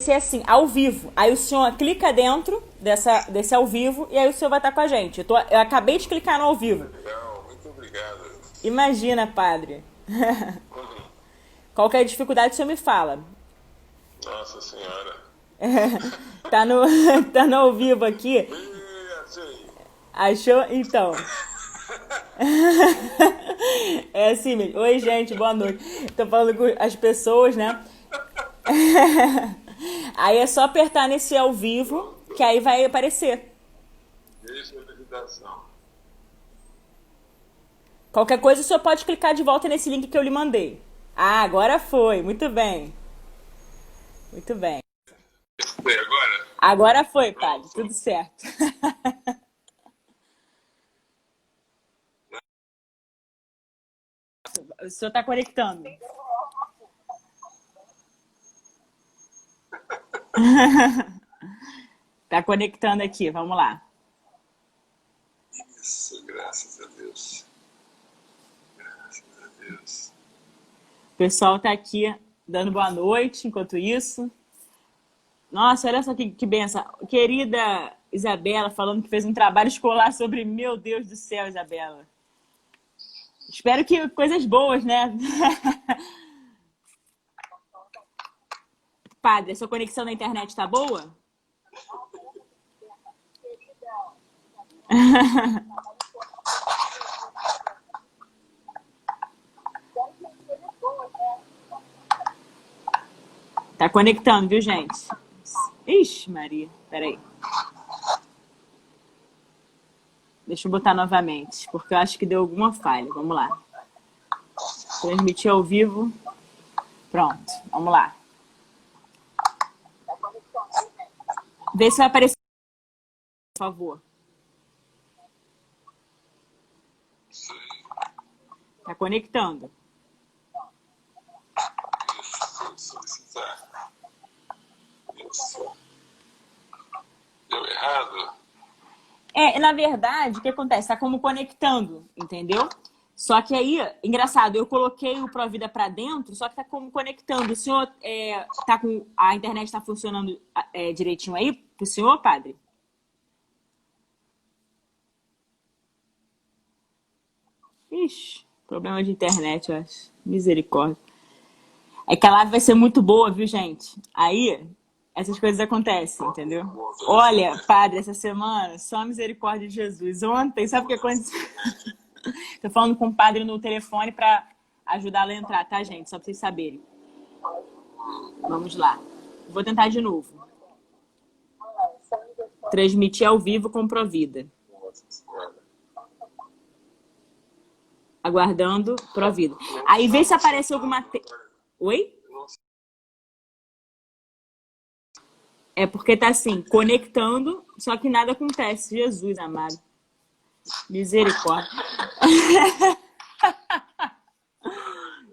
ser assim, ao vivo. Aí o senhor clica dentro desse ao vivo e aí o senhor vai estar com a gente. Eu acabei de clicar no ao vivo. Legal, muito obrigado. Imagina, padre. Uhum. Qualquer dificuldade o senhor me fala. Nossa Senhora. Tá no, tá no ao vivo aqui. E assim, Achou? Então. É assim mesmo. Oi, gente, boa noite. Tô falando com as pessoas, né? Aí é só apertar nesse ao vivo, que aí vai aparecer. deixa a meditação. Qualquer coisa o senhor pode clicar de volta nesse link que eu lhe mandei. Ah, agora foi. Muito bem. Muito bem. E agora? Agora foi, padre. Pronto. Tudo certo. O senhor tá conectando. Tá conectando aqui. Vamos lá. Isso, graças a Deus. Graças a Deus. O pessoal tá aqui dando boa noite enquanto isso. Nossa, olha só que benção. Querida Isabela falando que fez um trabalho escolar sobre... Meu Deus do céu, Isabela. Espero que coisas boas, né? Padre, a sua conexão na internet tá boa? Tá conectando, viu, gente? Ixi, Maria. Peraí. Deixa eu botar novamente, porque eu acho que deu alguma falha. Vamos lá. Transmitir ao vivo. Pronto, vamos lá. Vê se vai aparecer, por favor. Tá conectando. Isso, solicitar. Isso. Deu errado? Na verdade, o que acontece? Tá como conectando, entendeu? Só que aí, engraçado, eu coloquei o Provida pra dentro, só que tá como conectando. O senhor tá com... A internet tá funcionando direitinho aí pro senhor, padre? Ixi, problema de internet, eu acho. Misericórdia. É que a live vai ser muito boa, viu, gente? Aí, essas coisas acontecem, entendeu? Olha, padre, essa semana, só a misericórdia de Jesus. Ontem, sabe o que aconteceu? Tô falando com o padre no telefone pra ajudá-lo a entrar, tá, gente? Só pra vocês saberem. Vamos lá. Vou tentar de novo. Transmitir ao vivo com Provida. Nossa Senhora. Aguardando Provida. Aí vê se aparece alguma... Oi? É porque tá assim, conectando, só que nada acontece. Jesus amado. Misericórdia.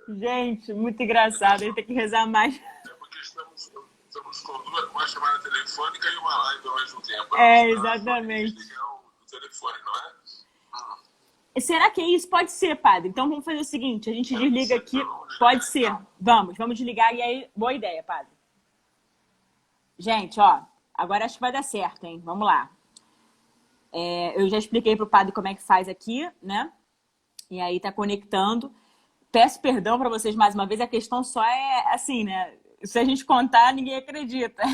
Gente, muito engraçado. A gente tem que rezar mais. É porque estamos com uma chamada telefônica e uma live ao mesmo tempo. Exatamente. Ligar o telefone, não é? Será que é isso? Pode ser, padre. Então vamos fazer o seguinte, a gente desliga aqui. Pode ser. Vamos desligar e aí, boa ideia, padre. Gente, ó, agora acho que vai dar certo, hein? Vamos lá. Eu já expliquei pro padre como é que faz aqui, né? E aí tá conectando. Peço perdão para vocês mais uma vez, a questão só é assim, né? Se a gente contar, ninguém acredita.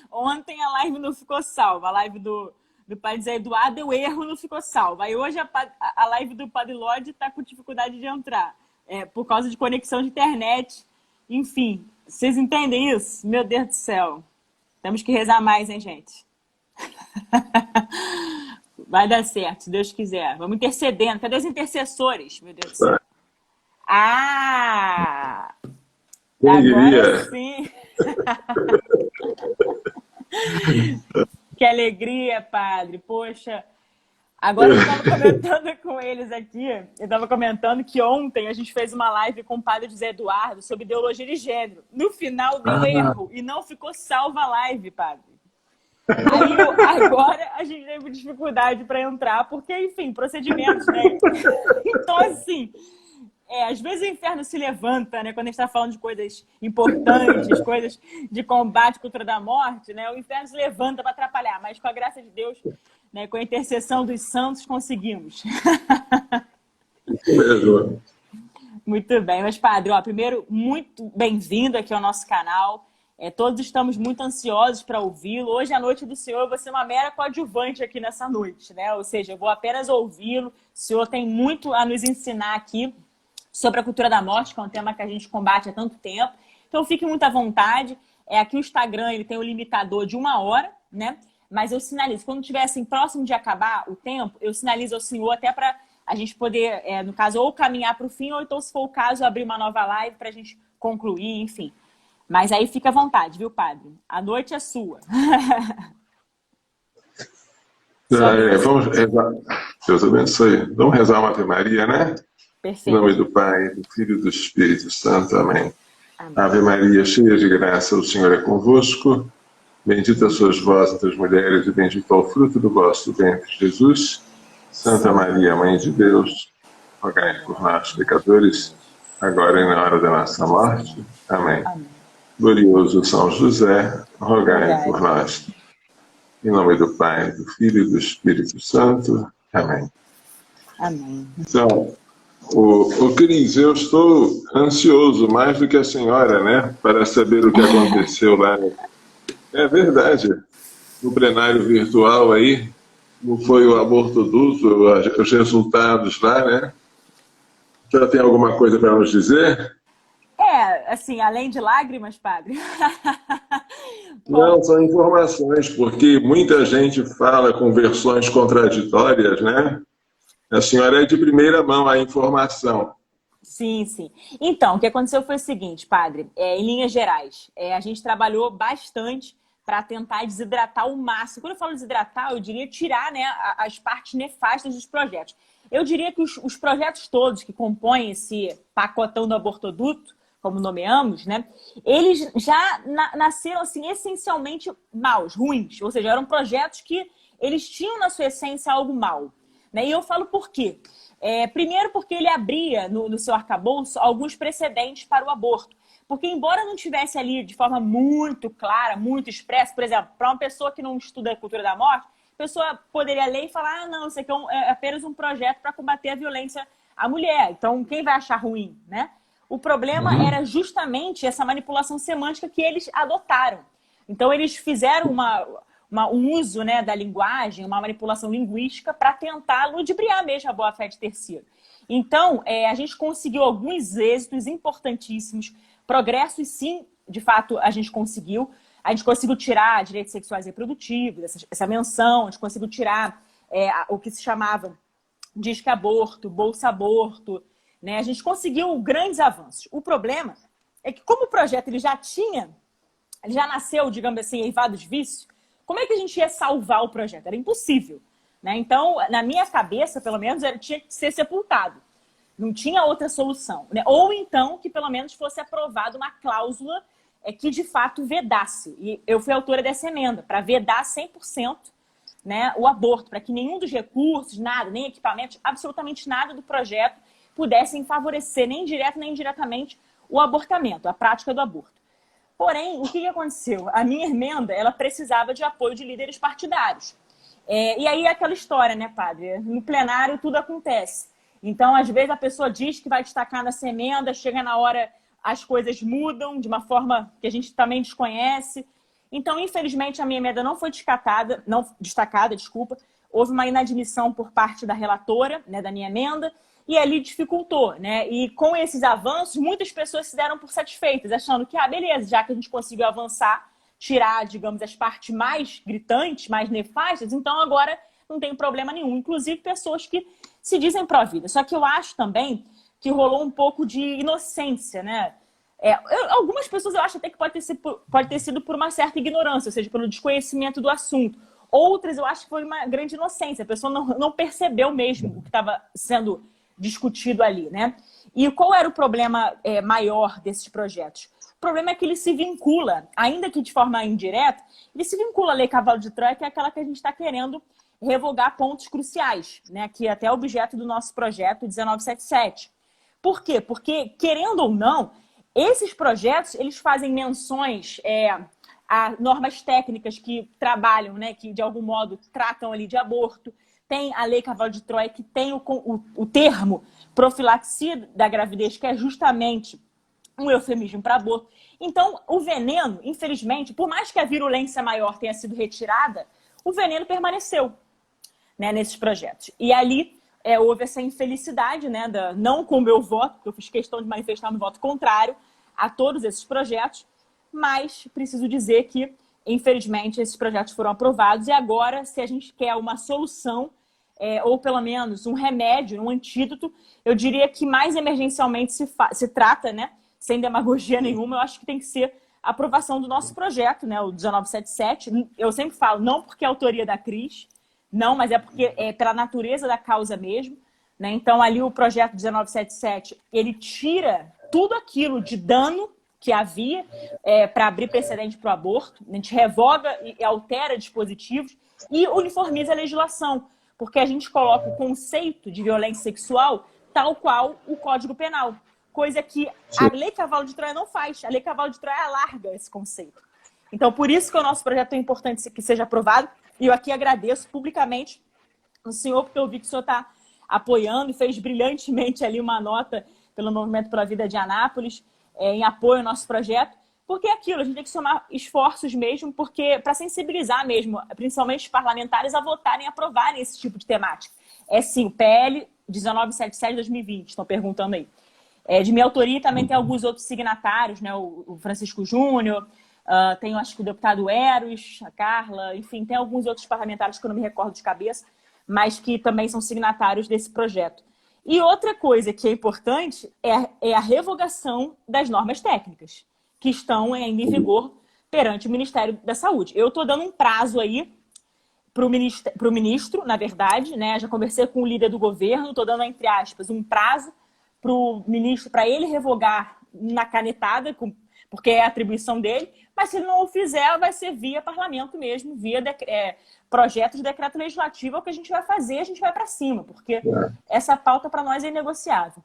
Ontem a live não ficou salva, a live do Padre Zé Eduardo deu erro, não ficou salva. Aí hoje a live do Padre Lorde tá com dificuldade de entrar, por causa de conexão de internet. Enfim, vocês entendem isso? Meu Deus do céu. Temos que rezar mais, hein, gente? Vai dar certo, se Deus quiser. Vamos intercedendo. Cadê os intercessores? Meu Deus do céu. Ah! Agora sim! Que alegria, padre. Poxa, agora eu estava comentando com eles aqui, eu estava comentando que ontem a gente fez uma live com o padre José Eduardo sobre ideologia de gênero. No final deu erro e não ficou salva a live, padre. Aí agora a gente teve dificuldade para entrar, porque, enfim, procedimentos, né? Então, assim, Às vezes o inferno se levanta, né? Quando a gente está falando de coisas importantes, coisas de combate contra a morte, né? O inferno se levanta para atrapalhar, mas com a graça de Deus, né? Com a intercessão dos santos, conseguimos. Isso mesmo. Muito bem, mas padre, ó, primeiro, muito bem-vindo aqui ao nosso canal. Todos estamos muito ansiosos para ouvi-lo. Hoje, a noite do senhor, eu vou ser uma mera coadjuvante aqui nessa noite, né? Ou seja, eu vou apenas ouvi-lo. O senhor tem muito a nos ensinar aqui sobre a cultura da morte, que é um tema que a gente combate há tanto tempo. Então, fique muito à vontade. Aqui o Instagram, ele tem o limitador de 1 hora, né? Mas eu sinalizo, quando estiver assim, próximo de acabar o tempo, eu sinalizo ao senhor até para a gente poder, no caso, ou caminhar para o fim, ou então, se for o caso, abrir uma nova live para a gente concluir, enfim. Mas aí fica à vontade, viu, padre? A noite é sua. Vamos rezar. Deus abençoe. Vamos rezar uma Ave Maria, né? Perfeito. Em nome do Pai, do Filho e do Espírito Santo. Amém. Amém. Ave Maria, cheia de graça, o Senhor é convosco. Bendita sois vós entre as mulheres e bendito é o fruto do vosso ventre, Jesus. Santa Maria, Mãe de Deus, rogai por nós, pecadores, agora e na hora da nossa morte. Amém. Amém. Glorioso São José, rogai por nós. Em nome do Pai, do Filho e do Espírito Santo. Amém. Amém. Então, o Cris, eu estou ansioso, mais do que a senhora, né? Para saber o que aconteceu lá. É verdade. No plenário virtual aí, como foi o abortoduto, os resultados lá, né? Já tem alguma coisa para nos dizer? Assim, além de lágrimas, padre. Não, são informações, porque muita gente fala com versões contraditórias, né? A senhora é de primeira mão a informação. Sim, sim. Então, o que aconteceu foi o seguinte, padre, em linhas gerais, a gente trabalhou bastante para tentar desidratar o máximo. Quando eu falo desidratar, eu diria tirar, né, as partes nefastas dos projetos. Eu diria que os projetos todos que compõem esse pacotão do abortoduto, como nomeamos, né, eles já nasceram assim, essencialmente maus, ruins. Ou seja, eram projetos que eles tinham na sua essência algo mal. Né? E eu falo por quê? Primeiro porque ele abria no seu arcabouço alguns precedentes para o aborto. Porque embora não tivesse ali de forma muito clara, muito expressa, por exemplo, para uma pessoa que não estuda a cultura da morte, a pessoa poderia ler e falar, não, isso aqui é apenas um projeto para combater a violência à mulher. Então, quem vai achar ruim, né? O problema era justamente essa manipulação semântica que eles adotaram. Então, eles fizeram um uso, né, da linguagem, uma manipulação linguística para tentar ludibriar mesmo a boa-fé de terceiro. Então, a gente conseguiu alguns êxitos importantíssimos, progressos, sim, de fato, a gente conseguiu. A gente conseguiu tirar direitos sexuais e reprodutivos, essa menção, a gente conseguiu tirar o que se chamava disque aborto, bolsa aborto, né? A gente conseguiu grandes avanços. O problema é que, como o projeto ele já nasceu, digamos assim, eivado de vício, como é que a gente ia salvar o projeto? Era impossível. Né? Então, na minha cabeça, pelo menos, ele tinha que ser sepultado. Não tinha outra solução. Né? Ou então que pelo menos fosse aprovada uma cláusula que de fato vedasse. E eu fui autora dessa emenda, para vedar 100%, né, o aborto, para que nenhum dos recursos, nada, nem equipamentos, absolutamente nada do projeto pudessem favorecer, nem direto nem indiretamente, o abortamento, a prática do aborto. Porém, o que aconteceu? A minha emenda, ela precisava de apoio de líderes partidários. E aí é aquela história, né, padre? No plenário tudo acontece. Então, às vezes, a pessoa diz que vai destacar nessa emenda, chega na hora, as coisas mudam de uma forma que a gente também desconhece. Então, infelizmente, a minha emenda não foi destacada, houve uma inadmissão por parte da relatora, né, da minha emenda, e ali dificultou, né? E com esses avanços, muitas pessoas se deram por satisfeitas, achando que, beleza, já que a gente conseguiu avançar, tirar, digamos, as partes mais gritantes, mais nefastas, então agora não tem problema nenhum. Inclusive pessoas que se dizem pró-vida. Só que eu acho também que rolou um pouco de inocência, né? Algumas pessoas eu acho até que pode ter sido por uma certa ignorância, ou seja, pelo desconhecimento do assunto. Outras eu acho que foi uma grande inocência. A pessoa não percebeu mesmo o que estava sendo discutido ali, né? E qual era o problema maior desses projetos? O problema é que ele se vincula, ainda que de forma indireta, ele se vincula à Lei Cavalo de Troia, que é aquela que a gente está querendo revogar pontos cruciais, né? Que é até objeto do nosso projeto 1977. Por quê? Porque, querendo ou não, esses projetos, eles fazem menções a normas técnicas que trabalham, né, que de algum modo tratam ali de aborto. Tem a Lei Cavalo de Troia, que tem o termo profilaxia da gravidez, que é justamente um eufemismo para aborto. Então, o veneno, infelizmente, por mais que a virulência maior tenha sido retirada, o veneno permaneceu, né, nesses projetos. E ali houve essa infelicidade, né, não com o meu voto, porque eu fiz questão de manifestar meu voto contrário a todos esses projetos, mas preciso dizer que, infelizmente, esses projetos foram aprovados e agora, se a gente quer uma solução, ou pelo menos um remédio, um antídoto, eu diria que mais emergencialmente se trata, né, sem demagogia nenhuma, eu acho que tem que ser a aprovação do nosso projeto, né, o 1977. Eu sempre falo, não porque é autoria da Cris, não, mas é porque é pela natureza da causa mesmo, né? Então, ali o projeto 1977, ele tira tudo aquilo de dano que havia para abrir precedente para o aborto, a gente revoga e altera dispositivos e uniformiza a legislação, porque a gente coloca o conceito de violência sexual tal qual o Código Penal, coisa que a Lei Cavalo de Troia não faz. A Lei Cavalo de Troia alarga esse conceito. Então, por isso que o nosso projeto é importante que seja aprovado, e eu aqui agradeço publicamente o senhor, porque eu vi que o senhor está apoiando e fez brilhantemente ali uma nota pelo Movimento pela Vida de Anápolis, em apoio ao nosso projeto, porque é aquilo, a gente tem que somar esforços mesmo, porque para sensibilizar mesmo, principalmente os parlamentares, a votarem e aprovarem esse tipo de temática. É sim, o PL 1977 de 2020, estão perguntando aí. De minha autoria também tem alguns outros signatários, né? O Francisco Júnior, tem acho que o deputado Eros, a Carla, enfim, tem alguns outros parlamentares que eu não me recordo de cabeça, mas que também são signatários desse projeto. E outra coisa que é importante é a revogação das normas técnicas, que estão ainda em vigor perante o Ministério da Saúde. Eu estou dando um prazo aí para o ministro, na verdade, né? Já conversei com o líder do governo, estou dando, entre aspas, um prazo para o ministro, para ele revogar na canetada, porque é a atribuição dele, mas se ele não o fizer, vai ser via parlamento mesmo, via projeto de decreto legislativo, é o que a gente vai fazer, a gente vai para cima, porque essa pauta para nós é inegociável.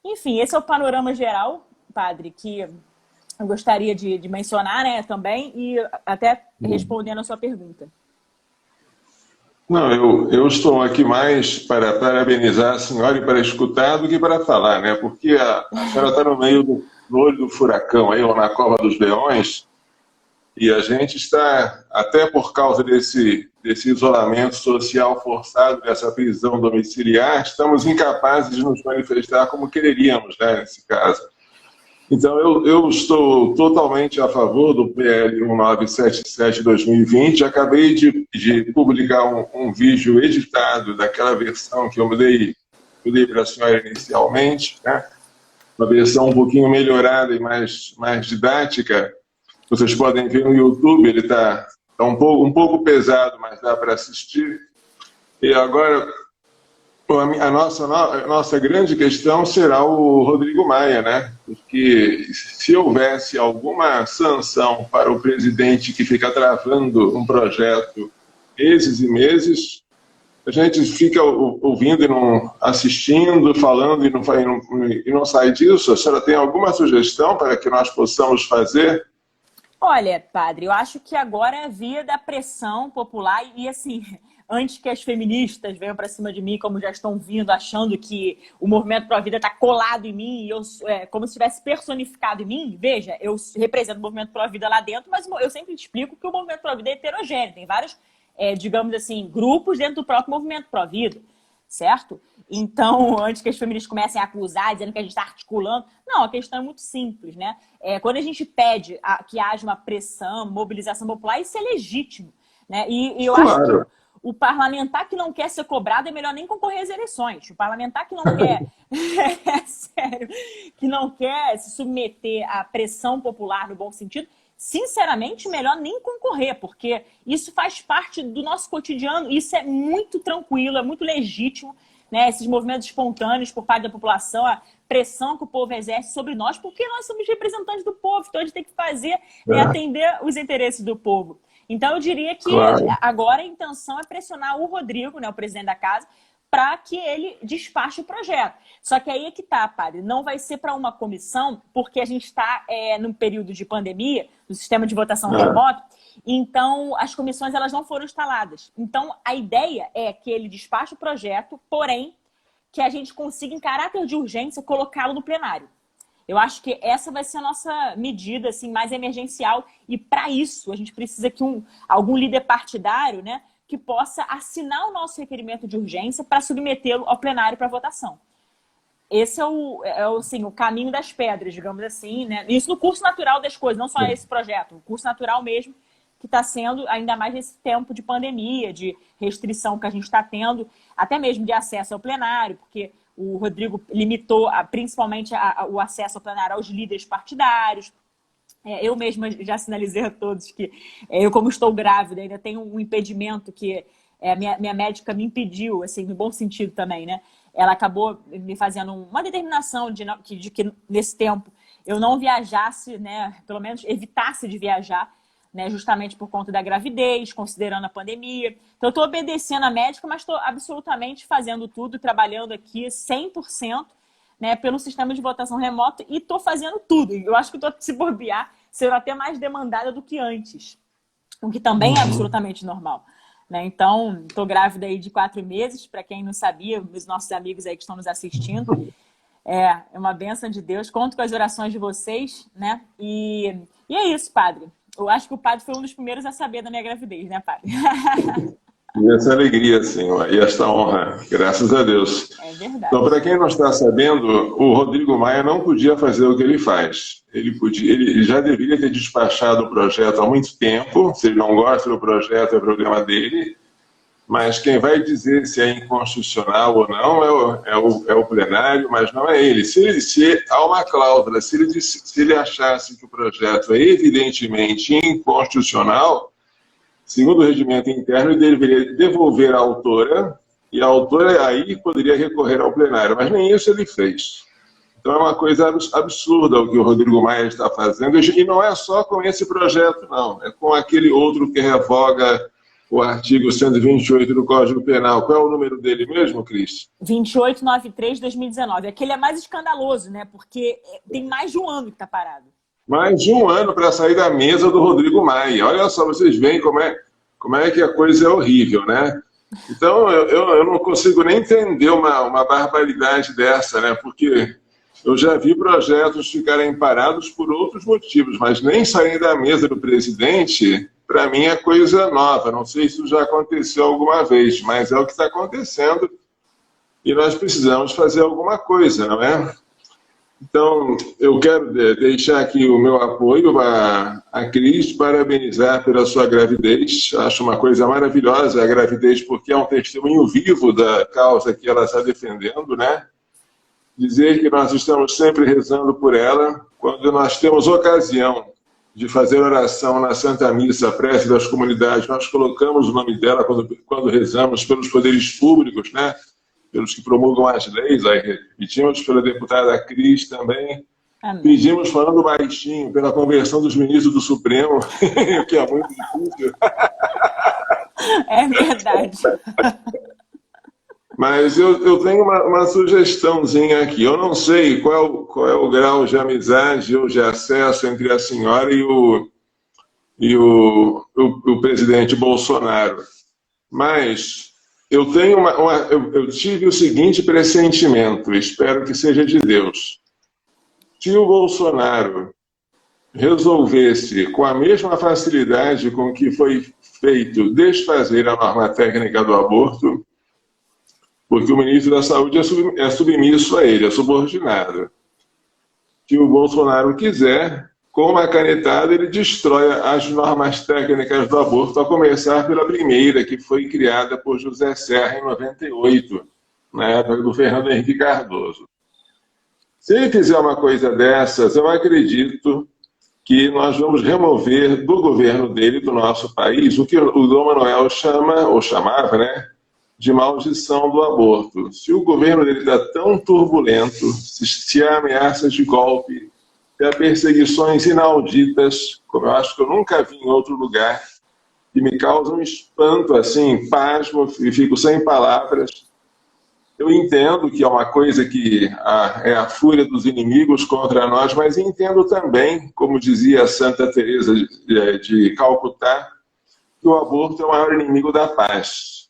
Enfim, esse é o panorama geral, padre, que eu gostaria de mencionar, né, também, e até respondendo a sua pergunta. Não, eu estou aqui mais para parabenizar a senhora e para escutar do que para falar, né? Porque a senhora está no meio do olho do furacão, aí, ou na cova dos leões, e a gente está, até por causa desse isolamento social forçado, dessa prisão domiciliar, estamos incapazes de nos manifestar como quereríamos, né, nesse caso. Então, eu estou totalmente a favor do PL 1977 de 2020. Acabei de publicar um vídeo editado daquela versão que eu dei para a senhora inicialmente, né? Uma versão um pouquinho melhorada e mais didática. Vocês podem ver no YouTube, ele está um pouco pesado, mas dá para assistir. E agora, a nossa grande questão será o Rodrigo Maia, né? Porque se houvesse alguma sanção para o presidente que fica travando um projeto meses e meses, a gente fica ouvindo e não assistindo, falando e não sai disso. A senhora tem alguma sugestão para que nós possamos fazer? Olha, padre, eu acho que agora é via da pressão popular e assim, antes que as feministas venham para cima de mim, como já estão vindo, achando que o movimento Pro Vida está colado em mim, como se tivesse personificado em mim. Veja, eu represento o movimento Pro Vida lá dentro, mas eu sempre explico que o movimento Pro Vida é heterogêneo, tem vários, digamos assim, grupos dentro do próprio movimento Pro Vida, certo? Então, antes que as feministas comecem a acusar, dizendo que a gente está articulando, não, a questão é muito simples, né? Quando a gente pede que haja uma pressão, mobilização popular, isso é legítimo, né? E eu acho que o parlamentar que não quer ser cobrado é melhor nem concorrer às eleições. O parlamentar que não quer, sério, que não quer se submeter à pressão popular no bom sentido, sinceramente, melhor nem concorrer, porque isso faz parte do nosso cotidiano, isso é muito tranquilo, é muito legítimo, né? Esses movimentos espontâneos por parte da população, a pressão que o povo exerce sobre nós, porque nós somos representantes do povo, então a gente tem que fazer e atender os interesses do povo. Então eu diria que agora a intenção é pressionar o Rodrigo, né, o presidente da casa, para que ele despache o projeto. Só que aí é que tá, padre, não vai ser para uma comissão, porque a gente está num período de pandemia, no sistema de votação remoto, então as comissões elas não foram instaladas. Então a ideia é que ele despache o projeto, porém que a gente consiga, em caráter de urgência, colocá-lo no plenário. Eu acho que essa vai ser a nossa medida assim, mais emergencial, e para isso a gente precisa que algum líder partidário, né, que possa assinar o nosso requerimento de urgência para submetê-lo ao plenário para votação. Esse assim, o caminho das pedras, digamos assim, né? Isso no curso natural das coisas, não só esse projeto, o curso natural mesmo, que está sendo, ainda mais nesse tempo de pandemia, de restrição que a gente está tendo, até mesmo de acesso ao plenário, porque o Rodrigo limitou principalmente o acesso ao plenário aos líderes partidários. Eu mesma já sinalizei a todos que eu, como estou grávida, ainda tenho um impedimento que minha médica me impediu, assim, no bom sentido também, né? Ela acabou me fazendo uma determinação de que nesse tempo eu não viajasse, né? Pelo menos evitasse de viajar, né, justamente por conta da gravidez, considerando a pandemia. Então, eu estou obedecendo a médica, mas estou absolutamente fazendo tudo, trabalhando aqui 100%, né, pelo sistema de votação remoto, e estou fazendo tudo. Eu acho que estou, se bobear, sendo até mais demandada do que antes, o que também é absolutamente normal. Né? Então, estou grávida aí de 4 meses, para quem não sabia, os nossos amigos aí que estão nos assistindo. É uma bênção de Deus, conto com as orações de vocês, né? E é isso, padre. Eu acho que o padre foi um dos primeiros a saber da minha gravidez, né, padre? E essa alegria, Senhor, e esta honra, graças a Deus. É verdade. Então, para quem não está sabendo, o Rodrigo Maia não podia fazer o que ele faz. Ele já deveria ter despachado o projeto há muito tempo. Se ele não gosta do projeto, é problema dele. Mas quem vai dizer se é inconstitucional ou não é o plenário, mas não é ele. Se há uma cláusula, se ele achasse que o projeto é evidentemente inconstitucional, segundo o regimento interno, ele deveria devolver à autora, e a autora aí poderia recorrer ao plenário, mas nem isso ele fez. Então é uma coisa absurda o que o Rodrigo Maia está fazendo, e não é só com esse projeto, não. É com aquele outro que revoga o artigo 128 do Código Penal. Qual é o número dele mesmo, Cris? 2893/2019. Aquele é mais escandaloso, né? Porque tem mais de um ano que está parado. Mais de um ano para sair da mesa do Rodrigo Maia. Olha só, vocês veem como é que a coisa é horrível, né? Então, eu não consigo nem entender uma barbaridade dessa, né? Porque eu já vi projetos ficarem parados por outros motivos, mas nem sair da mesa do presidente, para mim é coisa nova. Não sei se isso já aconteceu alguma vez, mas é o que está acontecendo e nós precisamos fazer alguma coisa, não é? Então, eu quero deixar aqui o meu apoio a Cris, parabenizar pela sua gravidez. Acho uma coisa maravilhosa a gravidez, porque é um testemunho vivo da causa que ela está defendendo, né? Dizer que nós estamos sempre rezando por ela. Quando nós temos ocasião de fazer oração na Santa Missa, a prece das comunidades, nós colocamos o nome dela quando rezamos pelos poderes públicos, né? Pelos que promulgam as leis, aí pedimos pela deputada Cris também. Amém. Pedimos, falando baixinho, pela conversão dos ministros do Supremo, que é muito difícil. É verdade. Mas eu tenho uma sugestãozinha aqui. Eu não sei qual é o grau de amizade ou de acesso entre a senhora e o presidente Bolsonaro. Mas eu tenho eu tive o seguinte pressentimento, espero que seja de Deus. Se o Bolsonaro resolvesse, com a mesma facilidade com que foi feito, desfazer a norma técnica do aborto, porque o ministro da Saúde é submisso a ele, é subordinado. Se o Bolsonaro quiser, com uma canetada, ele destrói as normas técnicas do aborto, a começar pela primeira, que foi criada por José Serra em 98, na época do Fernando Henrique Cardoso. Se ele fizer uma coisa dessas, eu acredito que nós vamos remover do governo dele, do nosso país, o que o Dom Manuel chama, ou chamava, né, de maldição do aborto. Se o governo dele está tão turbulento, se há ameaças de golpe, se há perseguições inauditas, como eu acho que eu nunca vi em outro lugar, que me causam espanto, assim, pasmo, e fico sem palavras, eu entendo que é uma coisa que é a fúria dos inimigos contra nós, mas entendo também, como dizia Santa Teresa de Calcutá, que o aborto é o maior inimigo da paz.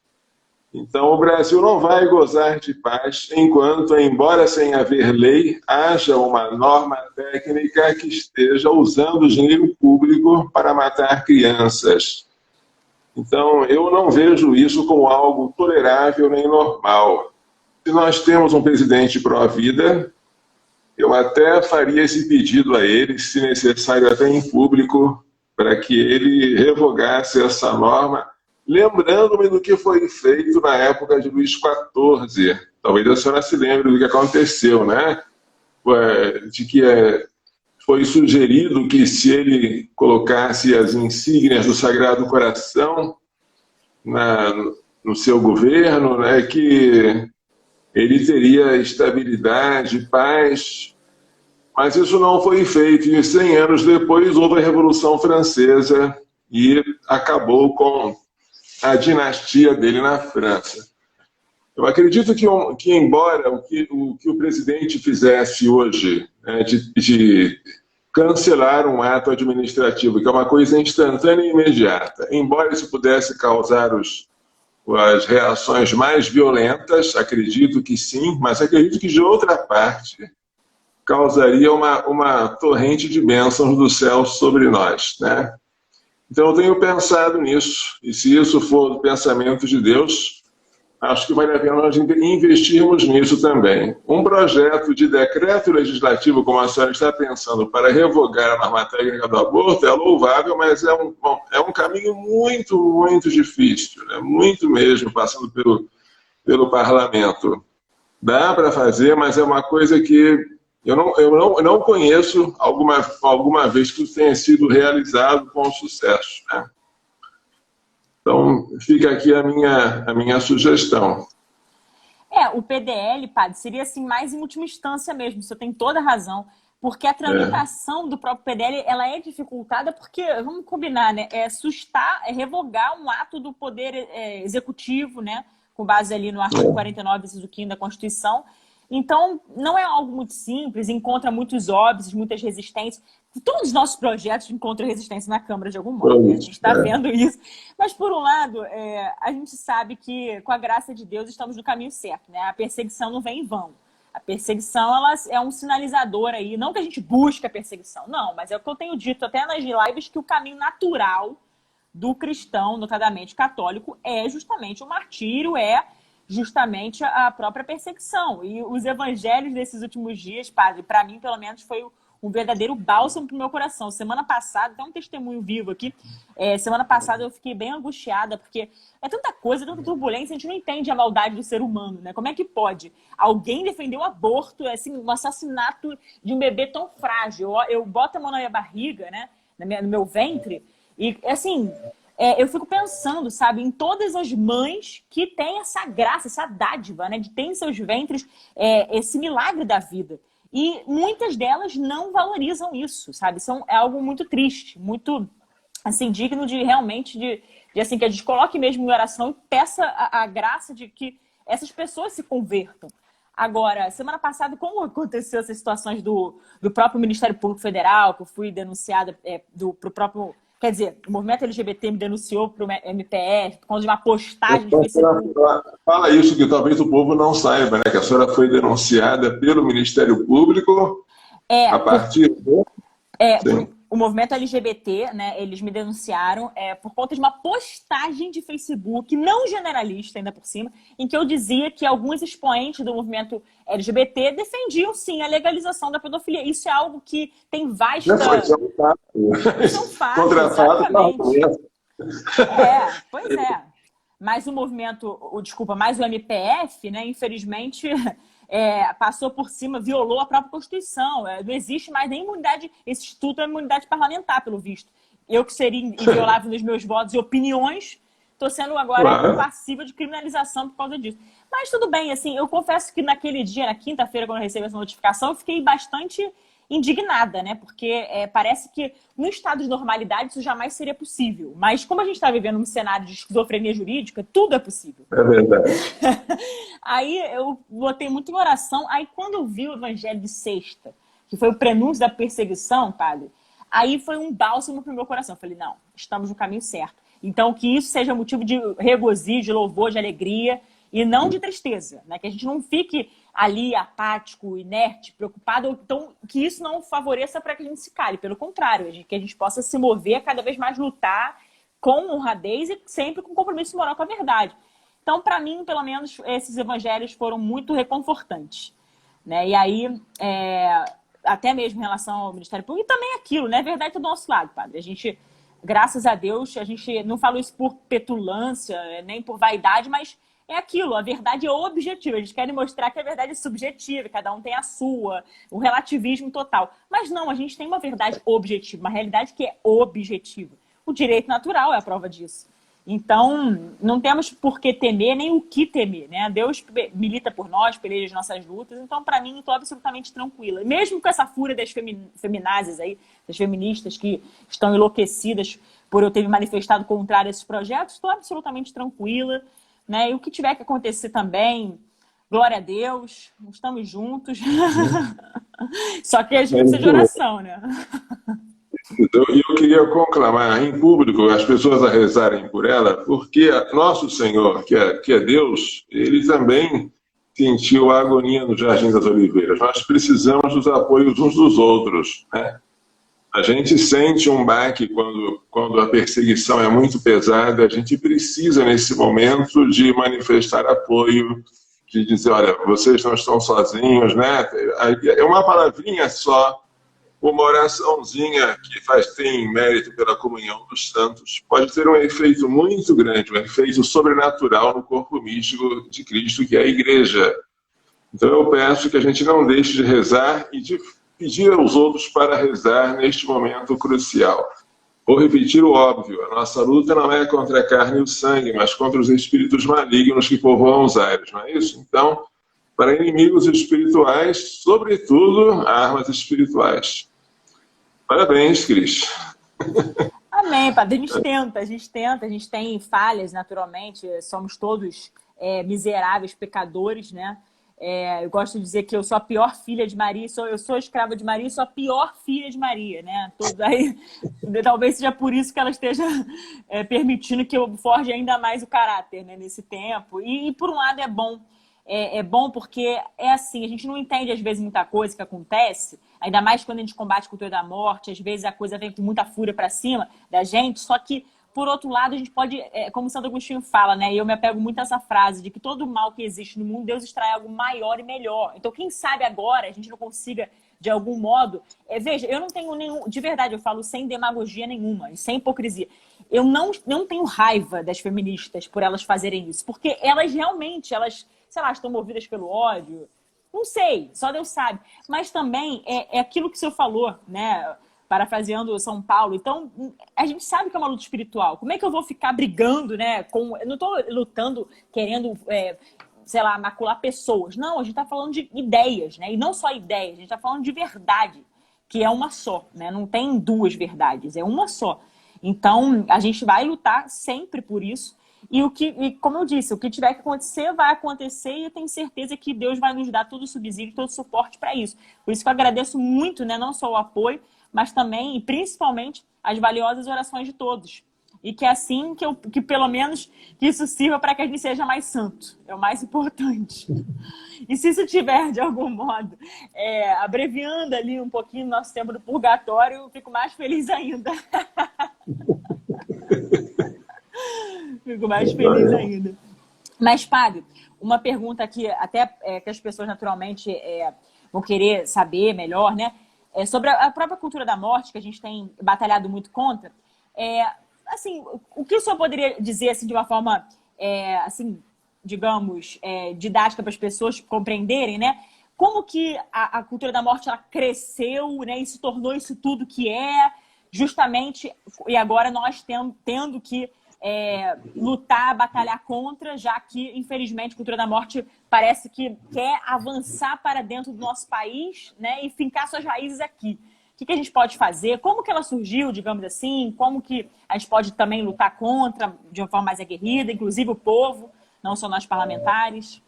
Então, o Brasil não vai gozar de paz enquanto, embora sem haver lei, haja uma norma técnica que esteja usando o dinheiro público para matar crianças. Então, eu não vejo isso como algo tolerável nem normal. Se nós temos um presidente pró-vida, eu até faria esse pedido a ele, se necessário até em público, para que ele revogasse essa norma, lembrando-me do que foi feito na época de Luís XIV. Talvez a senhora se lembre do que aconteceu, né? De que foi sugerido que se ele colocasse as insígnias do Sagrado Coração no seu governo, né, que ele teria estabilidade, paz, mas isso não foi feito. E 100 anos depois houve a Revolução Francesa e acabou com a dinastia dele na França. Eu acredito que embora o que o presidente fizesse hoje, né, de cancelar um ato administrativo, que é uma coisa instantânea e imediata, embora isso pudesse causar as reações mais violentas, acredito que sim, mas acredito que de outra parte causaria uma torrente de bênçãos do céu sobre nós, né? Então eu tenho pensado nisso, e se isso for o pensamento de Deus, acho que vale a pena nós investirmos nisso também. Um projeto de decreto legislativo, como a senhora está pensando, para revogar a norma técnica do aborto, é louvável, mas é um caminho muito, muito difícil, né? Muito mesmo, passando pelo parlamento. Dá para fazer, mas é uma coisa que eu não conheço alguma vez que isso tenha sido realizado com sucesso, né? Então, fica aqui a minha sugestão. O PDL, padre, seria assim mais em última instância mesmo, você tem toda a razão, porque a tramitação do próprio PDL, ela é dificultada porque, vamos combinar, né, revogar um ato do Poder Executivo, né, com base ali no artigo 49, inciso 5 da Constituição. Então, não é algo muito simples, encontra muitos óbices, muitas resistências. Todos os nossos projetos encontram resistência na Câmara de algum modo, né? A gente está vendo isso. Mas, por um lado, a gente sabe que, com a graça de Deus, estamos no caminho certo, né? A perseguição não vem em vão. A perseguição, ela é um sinalizador aí. Não que a gente busque a perseguição, não, mas é o que eu tenho dito até nas lives, que o caminho natural do cristão, notadamente católico, é justamente o martírio, justamente a própria perseguição. E os evangelhos desses últimos dias, padre, para mim, pelo menos, foi um verdadeiro bálsamo para o meu coração. Semana passada, tem um testemunho vivo aqui, semana passada eu fiquei bem angustiada, porque é tanta coisa, tanta turbulência, a gente não entende a maldade do ser humano, né? Como é que pode alguém defender o aborto, assim, um assassinato de um bebê tão frágil? Eu boto a mão na minha barriga, né, no meu ventre, e, assim... eu fico pensando, sabe, em todas as mães que têm essa graça, essa dádiva, né, de ter em seus ventres esse milagre da vida. E muitas delas não valorizam isso, sabe? É algo muito triste, muito, assim, digno de realmente, assim, que a gente coloque mesmo em oração e peça a graça de que essas pessoas se convertam. Agora, semana passada, como aconteceu essas situações do próprio Ministério Público Federal, que eu fui denunciada pro próprio... Quer dizer, o movimento LGBT me denunciou para o MPF por conta de uma postagem do Facebook. Fala isso, que talvez o povo não saiba, né? Que a senhora foi denunciada pelo Ministério Público a partir do... O movimento LGBT, né, eles me denunciaram por conta de uma postagem de Facebook, não generalista ainda por cima, em que eu dizia que alguns expoentes do movimento LGBT defendiam, sim, a legalização da pedofilia. Isso é algo que tem vasta... Isso é um fato. Isso é um fato, exatamente. Pois é. Mas o movimento, mas o MPF, né, infelizmente... passou por cima, violou a própria Constituição. Não existe mais nem imunidade, esse instituto é imunidade parlamentar, pelo visto. Eu que seria inviolável nos meus votos e opiniões, estou sendo agora passiva de criminalização por causa disso. Mas tudo bem, assim, eu confesso que naquele dia, na quinta-feira, quando eu recebi essa notificação, eu fiquei bastante indignada, né? Porque parece que no estado de normalidade isso jamais seria possível. Mas como a gente está vivendo um cenário de esquizofrenia jurídica, tudo é possível. É verdade. Aí eu botei muito em oração. Aí quando eu vi o Evangelho de Sexta, que foi o prenúncio da perseguição, padre, aí foi um bálsamo para o meu coração. Eu falei, não, estamos no caminho certo. Então que isso seja motivo de regozijo, de louvor, de alegria e não de tristeza, né? Que a gente não fique ali apático, inerte, preocupado, então que isso não favoreça para que a gente se cale. Pelo contrário, que a gente possa se mover, cada vez mais lutar com honradez e sempre com compromisso moral com a verdade. Então, para mim, pelo menos, esses evangelhos foram muito reconfortantes, né? E aí, até mesmo em relação ao Ministério Público, e também aquilo, né? A verdade está do nosso lado, padre. A gente, graças a Deus, a gente não falou isso por petulância, nem por vaidade, mas é aquilo, a verdade é objetiva. A gente quer mostrar que a verdade é subjetiva, cada um tem a sua, o relativismo total. Mas não, a gente tem uma verdade objetiva, uma realidade que é objetiva. O direito natural é a prova disso. Então, não temos por que temer, nem o que temer, né? Deus milita por nós, peleja as nossas lutas. Então, para mim, estou absolutamente tranquila. Mesmo com essa fúria das feminazes aí, das feministas que estão enlouquecidas por eu ter me manifestado contrário a esses projetos, estou absolutamente tranquila, né? E o que tiver que acontecer também, glória a Deus, estamos juntos. Só que a gente precisa de oração, né? E eu queria conclamar em público as pessoas a rezarem por ela, porque nosso Senhor, que é Deus, ele também sentiu a agonia no Jardim das Oliveiras. Nós precisamos dos apoios uns dos outros, né? A gente sente um baque quando a perseguição é muito pesada, a gente precisa, nesse momento, de manifestar apoio, de dizer, olha, vocês não estão sozinhos, né? É uma palavrinha só, uma oraçãozinha que tem mérito pela comunhão dos santos, pode ter um efeito muito grande, um efeito sobrenatural no corpo místico de Cristo, que é a Igreja. Então eu peço que a gente não deixe de rezar e de pedir aos outros para rezar neste momento crucial. Vou repetir o óbvio, a nossa luta não é contra a carne e o sangue, mas contra os espíritos malignos que povoam os ares, não é isso? Então, para inimigos espirituais, sobretudo, armas espirituais. Parabéns, Cris. Amém, padre. A gente tem falhas, naturalmente, somos todos miseráveis, pecadores, né? Eu gosto de dizer que eu sou a pior filha de Maria, eu sou escrava de Maria, sou a pior filha de Maria, né? Talvez seja por isso que ela esteja permitindo que eu forje ainda mais o caráter, né, nesse tempo. E por um lado é bom. É bom porque é assim, a gente não entende às vezes muita coisa que acontece, ainda mais quando a gente combate a cultura da morte, às vezes a coisa vem com muita fúria para cima da gente, só que por outro lado a gente pode, como Santo Agostinho fala, né, e eu me apego muito a essa frase, de que todo mal que existe no mundo, Deus extrai algo maior e melhor. Então quem sabe agora a gente não consiga de algum modo, veja, eu não tenho nenhum, de verdade eu falo sem demagogia nenhuma e sem hipocrisia, eu não tenho raiva das feministas por elas fazerem isso, porque elas realmente, sei lá, estão movidas pelo ódio, não sei, só Deus sabe. Mas também é aquilo que o senhor falou, né? Parafraseando São Paulo. Então, a gente sabe que é uma luta espiritual. Como é que eu vou ficar brigando, né? Eu não estou lutando querendo, sei lá, macular pessoas. Não, a gente está falando de ideias, né? E não só ideias, a gente está falando de verdade, que é uma só, né? Não tem duas verdades, é uma só. Então, a gente vai lutar sempre por isso. E como eu disse, o que tiver que acontecer, vai acontecer e eu tenho certeza que Deus vai nos dar todo o subsídio, todo o suporte para isso. Por isso que eu agradeço muito, né, não só o apoio, mas também e principalmente as valiosas orações de todos. E que é assim que pelo menos que isso sirva para que a gente seja mais santo. É o mais importante. E se isso tiver, de algum modo, abreviando ali um pouquinho o nosso tempo do purgatório, eu fico mais feliz ainda. Fico mais feliz ainda. Mas, padre, uma pergunta aqui, até que as pessoas naturalmente vão querer saber melhor, né? Sobre a própria cultura da morte, que a gente tem batalhado muito contra. Assim, o que o senhor poderia dizer assim, de uma forma, assim, digamos, didática para as pessoas compreenderem, né? Como que a cultura da morte ela cresceu, né? E se tornou isso tudo que é, justamente, e agora nós tendo que lutar, batalhar contra, já que, infelizmente, a cultura da morte parece que quer avançar para dentro do nosso país, né, e fincar suas raízes aqui. O que a gente pode fazer? Como que ela surgiu, digamos assim? Como que a gente pode também lutar contra de uma forma mais aguerrida, inclusive o povo, não só nós parlamentares?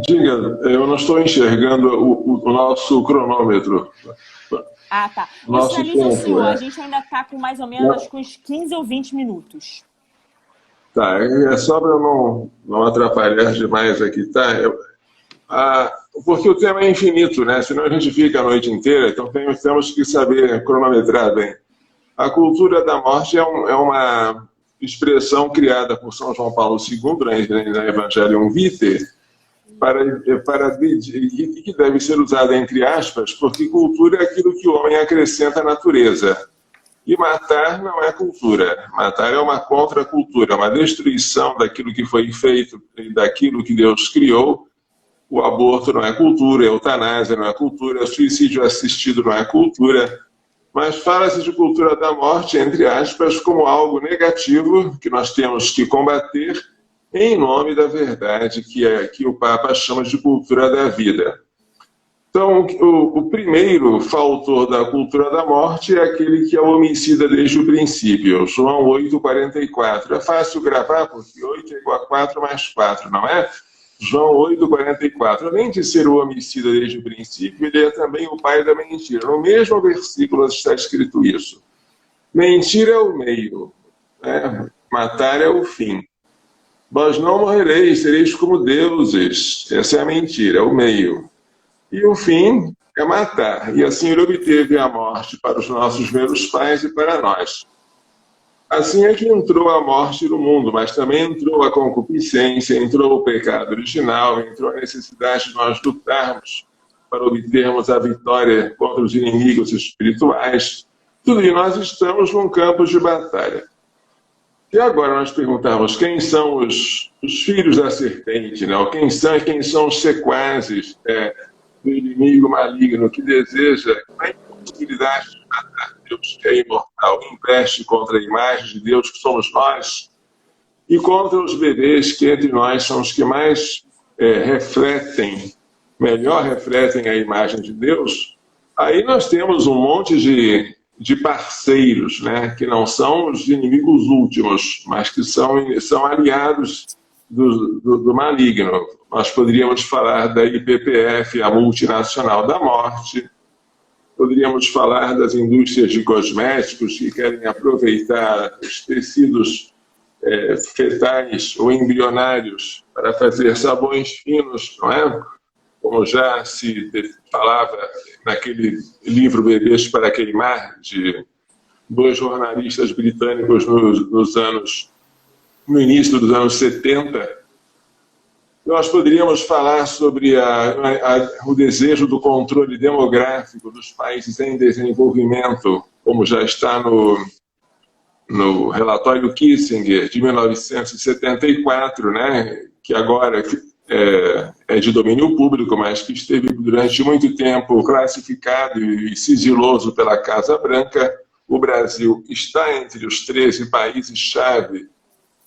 Diga, eu não estou enxergando o nosso cronômetro. Ah, tá. Eu Nosso sinalizo o senhor. tempo, A gente ainda está com mais ou menos acho que uns 15 ou 20 minutos. Tá, é só para eu não atrapalhar demais aqui, tá? Porque o tema é infinito, né? Senão a gente fica a noite inteira, então temos que saber cronometrar bem. A cultura da morte é uma expressão criada por São João Paulo II, na Evangelium Vitae, que deve ser usada entre aspas, porque cultura é aquilo que o homem acrescenta à natureza. E matar não é cultura. Matar é uma contracultura, uma destruição daquilo que foi feito e daquilo que Deus criou. O aborto não é cultura, a eutanásia não é cultura, o suicídio assistido não é cultura. Mas fala-se de cultura da morte, entre aspas, como algo negativo que nós temos que combater em nome da verdade, que o Papa chama de cultura da vida. Então, o primeiro fator da cultura da morte é aquele que é o homicida desde o princípio, João 8,44. É fácil gravar porque 8 é igual a 4 mais 4, não é? João 8,44. Além de ser o homicida desde o princípio, ele é também o pai da mentira. No mesmo versículo está escrito isso. Mentira é o meio, né? Matar é o fim. Vós não morrereis, sereis como deuses. Essa é a mentira, é o meio. E o fim é matar. E assim ele obteve a morte para os nossos primeiros pais e para nós. Assim é que entrou a morte no mundo, mas também entrou a concupiscência, entrou o pecado original, entrou a necessidade de nós lutarmos para obtermos a vitória contra os inimigos espirituais. Tudo isso nós estamos num campo de batalha. E agora nós perguntamos quem são os filhos da serpente, né? Quem são os sequazes do inimigo maligno que deseja a impossibilidade de matar Deus, que é imortal, investe contra a imagem de Deus, que somos nós, e contra os bebês, que entre nós são os que mais melhor refletem a imagem de Deus. Aí nós temos um monte de parceiros, né, que não são os inimigos últimos, mas que são aliados do maligno. Nós poderíamos falar da IPPF, a multinacional da morte, poderíamos falar das indústrias de cosméticos que querem aproveitar os tecidos fetais ou embrionários para fazer sabões finos, não é? Como já se falava naquele livro Bebês para Queimar, de dois jornalistas britânicos no início dos anos 70, nós poderíamos falar sobre o desejo do controle demográfico dos países em desenvolvimento, como já está no relatório Kissinger, de 1974, né, que agora é de domínio público, mas que esteve durante muito tempo classificado e sigiloso pela Casa Branca. O Brasil está entre os 13 países-chave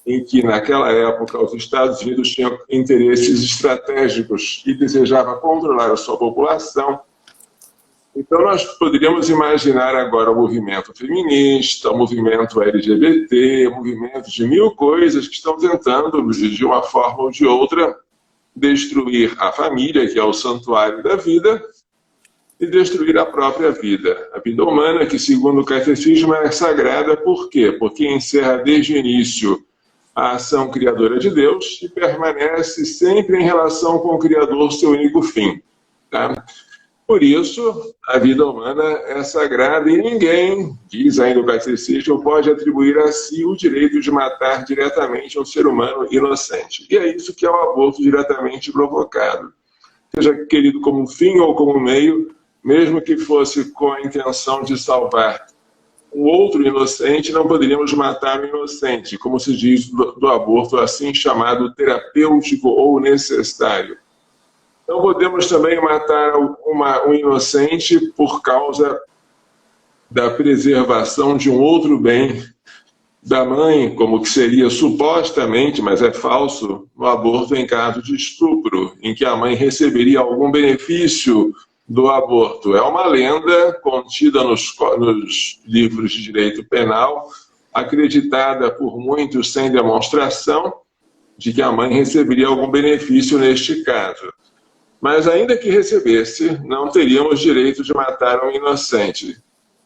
em que, naquela época, os Estados Unidos tinham interesses estratégicos e desejava controlar a sua população. Então, nós poderíamos imaginar agora o movimento feminista, o movimento LGBT, o movimento de mil coisas que estão tentando, de uma forma ou de outra, destruir a família, que é o santuário da vida, e destruir a própria vida. A vida humana, que, segundo o catecismo, é sagrada. Por quê? Porque encerra desde o início a ação criadora de Deus e permanece sempre em relação com o Criador, seu único fim. Tá? Por isso, a vida humana é sagrada e ninguém, diz ainda o catecismo, pode atribuir a si o direito de matar diretamente um ser humano inocente. E é isso que é o aborto diretamente provocado. Seja querido como fim ou como meio, mesmo que fosse com a intenção de salvar o outro inocente, não poderíamos matar o inocente, como se diz do aborto assim chamado terapêutico ou necessário. Não podemos também matar um inocente por causa da preservação de um outro bem da mãe, como que seria supostamente, mas é falso, no aborto em caso de estupro, em que a mãe receberia algum benefício do aborto. É uma lenda contida nos livros de direito penal, acreditada por muitos sem demonstração, de que a mãe receberia algum benefício neste caso. Mas ainda que recebesse, não teríamos direito de matar um inocente.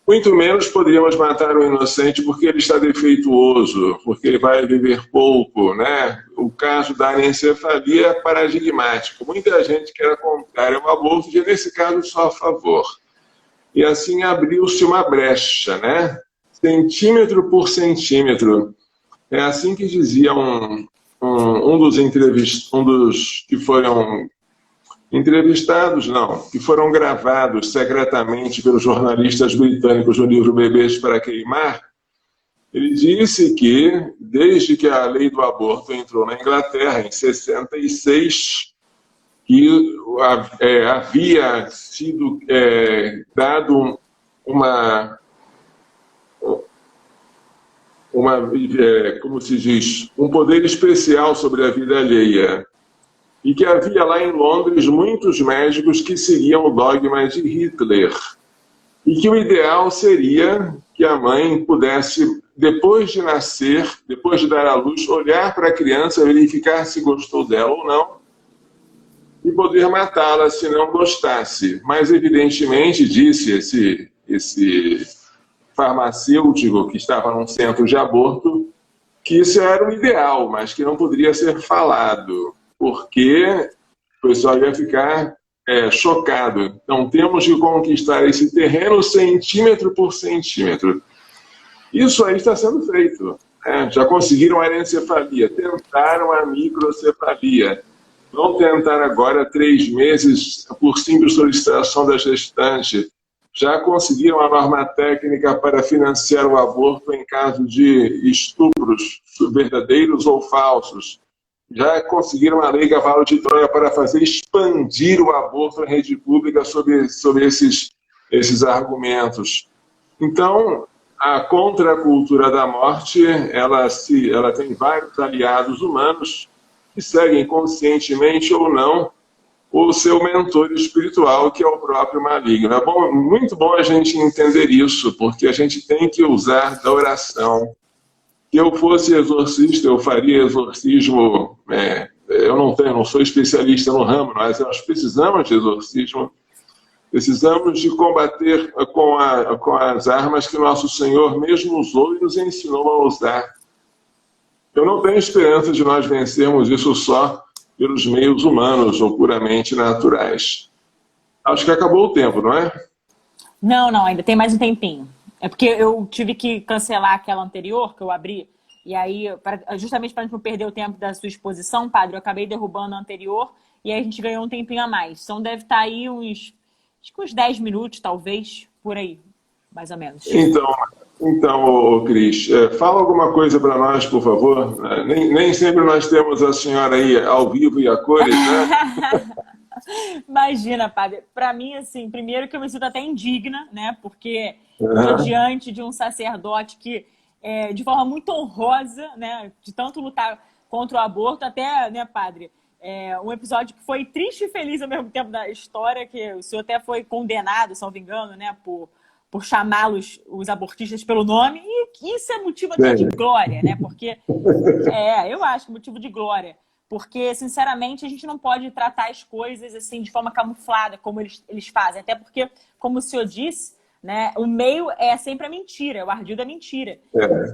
Muito menos poderíamos matar um inocente porque ele está defeituoso, porque ele vai viver pouco, né? O caso da anencefalia é paradigmático. Muita gente que era contrária ao aborto, e nesse caso só a favor. E assim abriu-se uma brecha, né? Centímetro por centímetro. É assim que dizia um dos que foram entrevistados, não, que foram gravados secretamente pelos jornalistas britânicos no livro Bebês para Queimar. Ele disse que, desde que a lei do aborto entrou na Inglaterra, em 66, que havia sido dado como se diz, um poder especial sobre a vida alheia. E que havia lá em Londres muitos médicos que seguiam o dogma de Hitler. E que o ideal seria que a mãe pudesse, depois de nascer, depois de dar à luz, olhar para a criança, verificar se gostou dela ou não, e poder matá-la se não gostasse. Mas, evidentemente, disse esse farmacêutico que estava num centro de aborto, que isso era o ideal, mas que não poderia ser falado, porque o pessoal ia ficar chocado. Então, temos que conquistar esse terreno centímetro por centímetro. Isso aí está sendo feito. Já conseguiram a anencefalia, tentaram a microcefalia. Vão tentar agora 3 meses por simples solicitação da gestante. Já conseguiram a norma técnica para financiar o aborto em caso de estupros verdadeiros ou falsos. Já conseguiram a lei Cavalo de Troia para fazer expandir o aborto na rede pública sobre esses argumentos. Então, a contracultura da morte, ela tem vários aliados humanos que seguem conscientemente ou não o seu mentor espiritual, que é o próprio maligno. É bom, muito bom a gente entender isso, porque a gente tem que usar da oração. Se eu fosse exorcista, eu faria exorcismo. Eu não sou especialista no ramo, mas nós precisamos de exorcismo. Precisamos de combater com as armas que nosso Senhor mesmo usou e nos ensinou a usar. Eu não tenho esperança de nós vencermos isso só pelos meios humanos ou puramente naturais. Acho que acabou o tempo, não é? Não, ainda tem mais um tempinho. É porque eu tive que cancelar aquela anterior que eu abri, e aí, justamente para não perder o tempo da sua exposição, padre, eu acabei derrubando a anterior, e aí a gente ganhou um tempinho a mais. Então deve estar aí uns 10 minutos, talvez, por aí, mais ou menos. Então, Cris, fala alguma coisa para nós, por favor. Nem sempre nós temos a senhora aí ao vivo e a cores, né? Imagina, padre. Para mim, assim, primeiro que eu me sinto até indigna, né? Porque estou diante de um sacerdote que, de forma muito honrosa, né? De tanto lutar contra o aborto, até, né, padre? Um episódio que foi triste e feliz ao mesmo tempo da história, que o senhor até foi condenado, se não me engano, né? Por chamá-los, os abortistas, pelo nome. E isso é motivo até de glória, né? Porque, eu acho que é motivo de glória. Porque, sinceramente, a gente não pode tratar as coisas assim de forma camuflada, como eles fazem. Até porque, como o senhor disse, né, o meio é sempre a mentira, o ardil da mentira.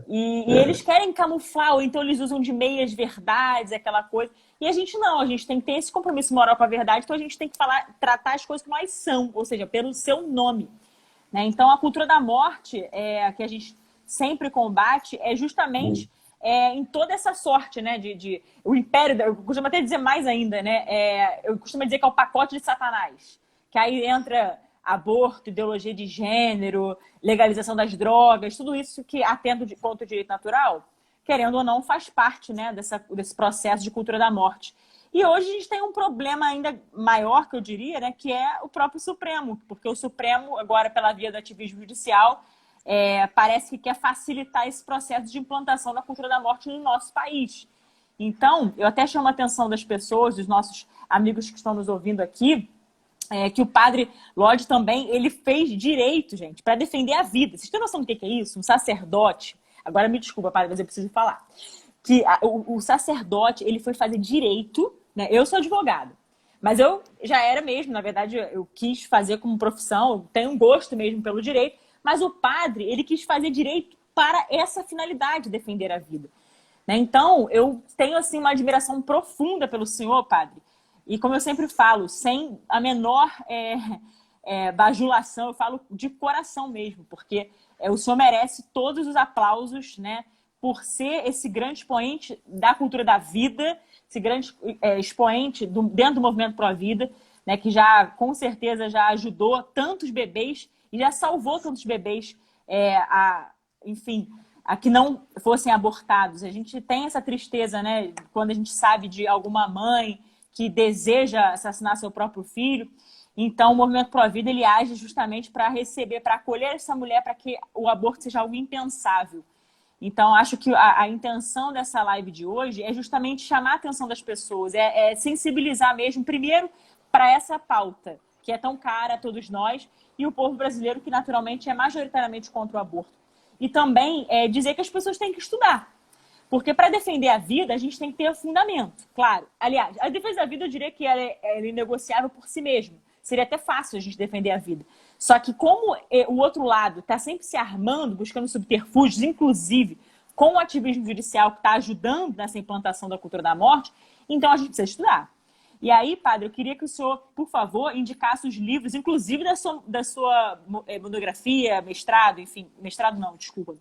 E eles querem camuflar, ou então eles usam de meias verdades, aquela coisa. E a gente não, a gente tem que ter esse compromisso moral com a verdade, então a gente tem que tratar as coisas como elas são, ou seja, pelo seu nome. Né? Então, a cultura da morte, que a gente sempre combate, é justamente... em toda essa sorte, né, o império, eu costumo até dizer mais ainda, né, eu costumo dizer que é o pacote de Satanás, que aí entra aborto, ideologia de gênero, legalização das drogas, tudo isso que atenta contra o direito natural, querendo ou não, faz parte, né, desse processo de cultura da morte. E hoje a gente tem um problema ainda maior, que eu diria, né, que é o próprio Supremo, porque o Supremo, agora pela via do ativismo judicial, parece que quer facilitar esse processo de implantação da cultura da morte no nosso país. Então, eu até chamo a atenção das pessoas, dos nossos amigos que estão nos ouvindo aqui, que o padre Lodge também, ele fez direito, gente, para defender a vida. Vocês têm noção do que é isso? Um sacerdote, agora me desculpa, padre, mas eu preciso falar, que o sacerdote, ele foi fazer direito, né? Eu sou advogada, mas eu já era mesmo, na verdade, eu quis fazer como profissão, tenho um gosto mesmo pelo direito, mas o padre, ele quis fazer direito para essa finalidade, defender a vida. Né? Então, eu tenho assim uma admiração profunda pelo senhor, padre. E como eu sempre falo, sem a menor bajulação, eu falo de coração mesmo, porque o senhor merece todos os aplausos, né, por ser esse grande expoente da cultura da vida, esse grande expoente dentro do movimento Pró-Vida, né, que já, com certeza, já ajudou tantos bebês e já salvou tantos bebês enfim, a que não fossem abortados. A gente tem essa tristeza, né, quando a gente sabe de alguma mãe que deseja assassinar seu próprio filho. Então, o movimento Pró-Vida, ele age justamente para receber, para acolher essa mulher, para que o aborto seja algo impensável. Então, acho que a intenção dessa live de hoje é justamente chamar a atenção das pessoas, sensibilizar mesmo, primeiro, para essa pauta, que é tão cara a todos nós, e o povo brasileiro, que naturalmente é majoritariamente contra o aborto. E também dizer que as pessoas têm que estudar. Porque para defender a vida, a gente tem que ter fundamento, claro. Aliás, a defesa da vida, eu diria que ela é inegociável por si mesma. Seria até fácil a gente defender a vida. Só que como o outro lado está sempre se armando, buscando subterfúgios, inclusive com o ativismo judicial que está ajudando nessa implantação da cultura da morte, então a gente precisa estudar. E aí, padre, eu queria que o senhor, por favor, indicasse os livros, inclusive da sua monografia, mestrado, enfim, mestrado não, desculpa,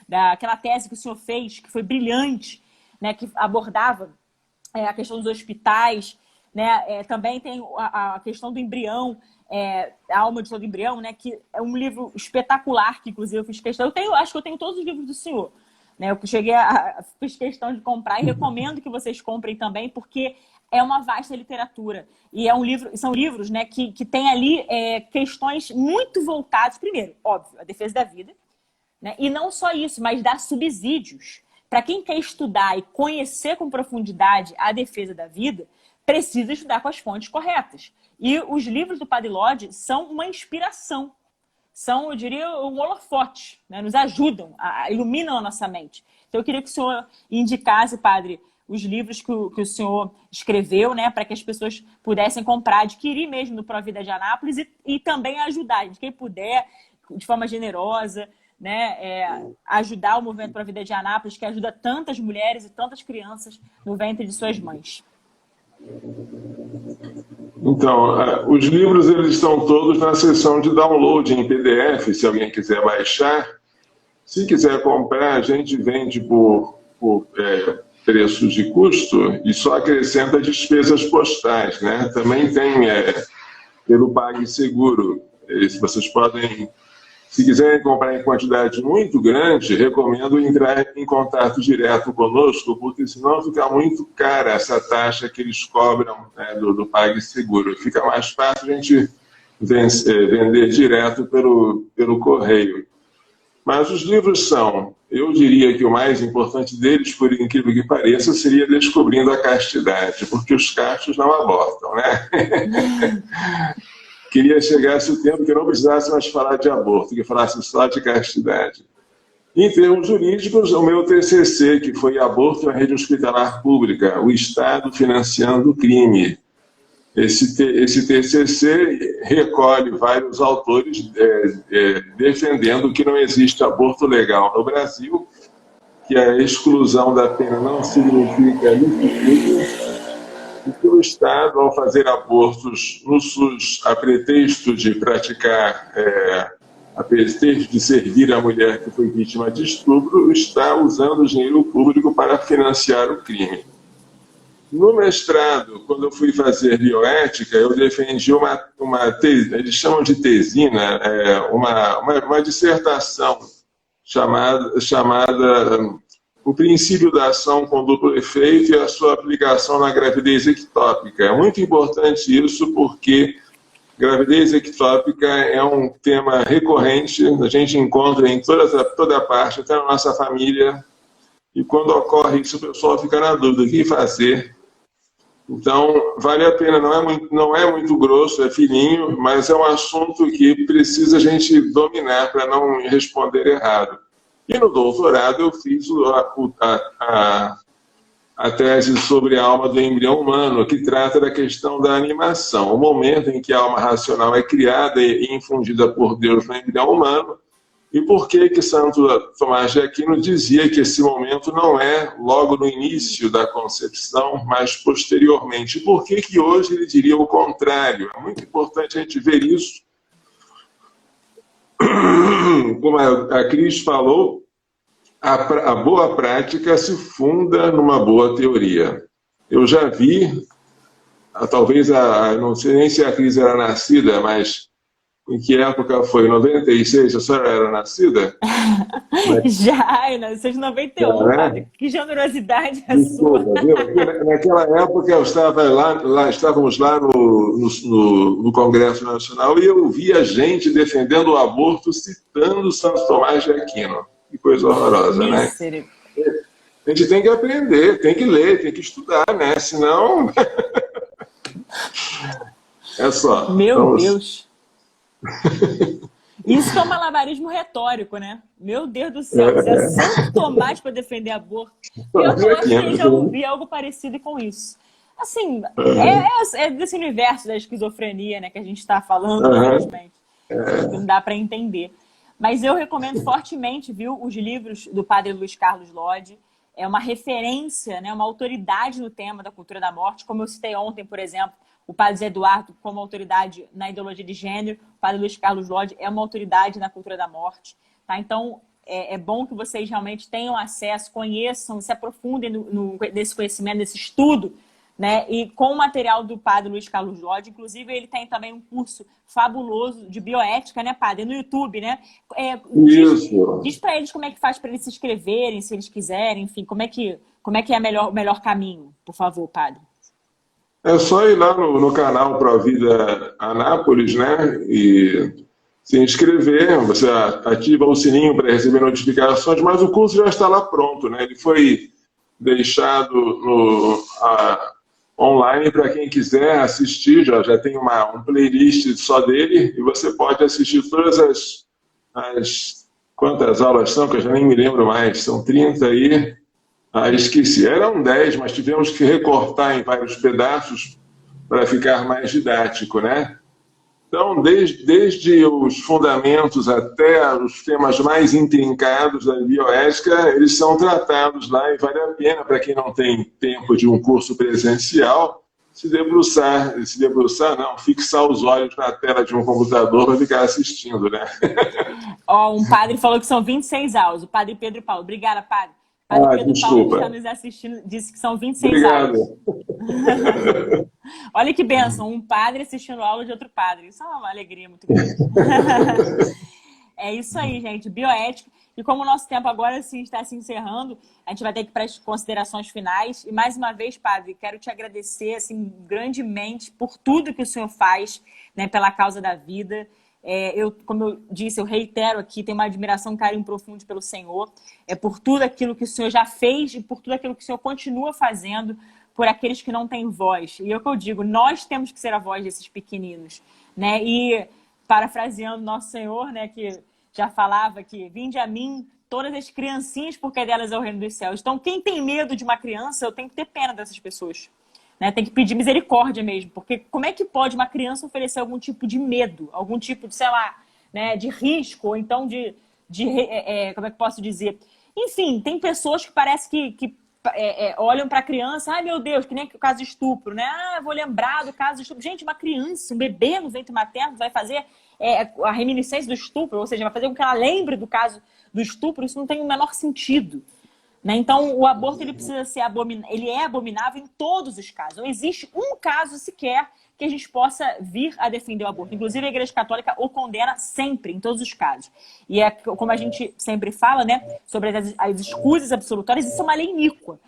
daquela tese que o senhor fez, que foi brilhante, né, que abordava a questão dos hospitais, né, também tem a questão do embrião, a alma de todo embrião, né, que é um livro espetacular, que inclusive eu fiz questão, acho que eu tenho todos os livros do senhor, né, eu fiz questão de comprar e recomendo que vocês comprem também, porque é uma vasta literatura, e são livros, né, que tem ali questões muito voltadas, primeiro, óbvio, a defesa da vida, né, e não só isso, mas dar subsídios. Para quem quer estudar e conhecer com profundidade a defesa da vida, precisa estudar com as fontes corretas. E os livros do Padre Lodge são uma inspiração. São, eu diria, um holofote, né? Nos ajudam, iluminam a nossa mente. Então, eu queria que o senhor indicasse, padre, os livros que o senhor escreveu, né? Para que as pessoas pudessem comprar, adquirir mesmo no Pró-Vida de Anápolis e também ajudar, de quem puder, de forma generosa, né? Ajudar o movimento Pró-Vida de Anápolis, que ajuda tantas mulheres e tantas crianças no ventre de suas mães. Então, os livros eles estão todos na seção de download em PDF, se alguém quiser baixar. Se quiser comprar, a gente vende por preço de custo e só acrescenta despesas postais, né? Também tem pelo PagSeguro. Vocês podem, se quiserem comprar em quantidade muito grande, recomendo entrar em contato direto conosco, porque senão fica muito cara essa taxa que eles cobram, né, do PagSeguro. Fica mais fácil a gente vender direto pelo correio. Mas os livros são, eu diria que o mais importante deles, por incrível que pareça, seria Descobrindo a Castidade, porque os castos não abortam, né? Queria chegasse o tempo que eu não precisasse mais falar de aborto, que falasse só de castidade. Em termos jurídicos, o meu TCC, que foi Aborto na Rede Hospitalar Pública, o Estado financiando o crime. Esse TCC recolhe vários autores defendendo que não existe aborto legal no Brasil, que a exclusão da pena não significa lucro, e que o Estado, ao fazer abortos no SUS a pretexto de praticar, a pretexto de servir a mulher que foi vítima de estupro, está usando o dinheiro público para financiar o crime. No mestrado, quando eu fui fazer bioética, eu defendi uma eles chamam de tesina, uma dissertação chamada O princípio da ação com duplo efeito e a sua aplicação na gravidez ectópica. É muito importante isso porque Gravidez ectópica é um tema recorrente, a gente encontra em toda parte, até na nossa família, e quando ocorre isso, o pessoal fica na dúvida, o que fazer? Então, vale a pena, não é muito grosso, é fininho, mas é um assunto que precisa a gente dominar para não responder errado. E no doutorado eu fiz a tese sobre a alma do embrião humano, que trata da questão da animação, o momento em que a alma racional é criada e infundida por Deus no embrião humano, e por que Santo Tomás de Aquino dizia que esse momento não é logo no início da concepção, mas posteriormente. E por que hoje ele diria o contrário? É muito importante a gente ver isso. Como a Cris falou, a boa prática se funda numa boa teoria. Eu já vi, talvez, não sei nem se a Cris era nascida, mas em que época foi? 96? A senhora era nascida? Já, eu nasci em 91, padre. Que generosidade a Desculpa, sua. viu? Naquela época eu estava estávamos lá no Congresso Nacional e eu via gente defendendo o aborto citando Santo Tomás de Aquino. Que coisa horrorosa, né? A gente tem que aprender, tem que ler, tem que estudar, né? Senão... É só. Meu Deus! Isso é um malabarismo retórico, né? Meu Deus do céu, é Santo Tomás para defender aborto. Eu acho que eu já ouvi algo parecido com isso. Assim, é desse universo da esquizofrenia, né, que a gente está falando, infelizmente. Não dá para entender. Mas eu recomendo fortemente, viu, os livros do padre Luiz Carlos Lodge. É uma referência, né, uma autoridade no tema da cultura da morte. Como eu citei ontem, por exemplo, o padre Zé Eduardo como autoridade na ideologia de gênero, o padre Luiz Carlos Lodge é uma autoridade na cultura da morte. Tá? Então, é bom que vocês realmente tenham acesso, conheçam, se aprofundem nesse conhecimento, nesse estudo, né? E com o material do padre Luiz Carlos Lodge, inclusive ele tem também um curso fabuloso de bioética, né, padre? No YouTube, né? Diz para eles como é que faz para eles se inscreverem, se eles quiserem, enfim, como é que é o melhor caminho, por favor, padre? É só ir lá no canal Provida Anápolis, né? E se inscrever, você ativa o sininho para receber notificações, mas o curso já está lá pronto, né? Ele foi deixado online para quem quiser assistir, já tem um playlist só dele, e você pode assistir todas quantas aulas são, que eu já nem me lembro mais, são 30 aí. Esqueci, eram 10, mas tivemos que recortar em vários pedaços para ficar mais didático, né? Então, desde os fundamentos até os temas mais intrincados da bioética, eles são tratados lá e vale a pena, para quem não tem tempo de um curso presencial, fixar os olhos na tela de um computador para ficar assistindo, né? Um padre falou que são 26 aulas, o padre Pedro Paulo. Obrigada, padre. Padre Pedro Paulo, que está nos assistindo, disse que são 26 aulas. Olha que bênção, um padre assistindo aula de outro padre. Isso é uma alegria muito grande. É isso aí, gente. Bioética. E como o nosso tempo agora está se encerrando, a gente vai ter que ir para as considerações finais. E mais uma vez, padre, quero te agradecer assim, grandemente por tudo que o senhor faz, né, pela causa da vida. Como eu disse, eu reitero aqui, tenho uma admiração, um carinho profundo pelo Senhor, por tudo aquilo que o Senhor já fez e por tudo aquilo que o Senhor continua fazendo por aqueles que não têm voz. E é o que eu digo, nós temos que ser a voz desses pequeninos, né? E parafraseando nosso Senhor, né, que já falava que vinde a mim todas as criancinhas, porque delas é o reino dos céus. Então, quem tem medo de uma criança, eu tenho que ter pena dessas pessoas. Né, tem que pedir misericórdia mesmo, porque como é que pode uma criança oferecer algum tipo de medo, algum tipo de, sei lá, né, de risco, ou então como é que posso dizer? Enfim, tem pessoas que parece que olham para a criança, ai meu Deus, que nem o caso de estupro, né? Eu vou lembrar do caso de estupro. Gente, uma criança, um bebê no ventre materno vai fazer a reminiscência do estupro, ou seja, vai fazer com que ela lembre do caso do estupro, isso não tem o menor sentido. Né? Então, o aborto ele precisa ser ele é abominável em todos os casos. Não existe um caso sequer que a gente possa vir a defender o aborto. Inclusive, a Igreja Católica o condena sempre, em todos os casos. E como a gente sempre fala, né, sobre as escusas absolutórias, isso é uma lei iníqua.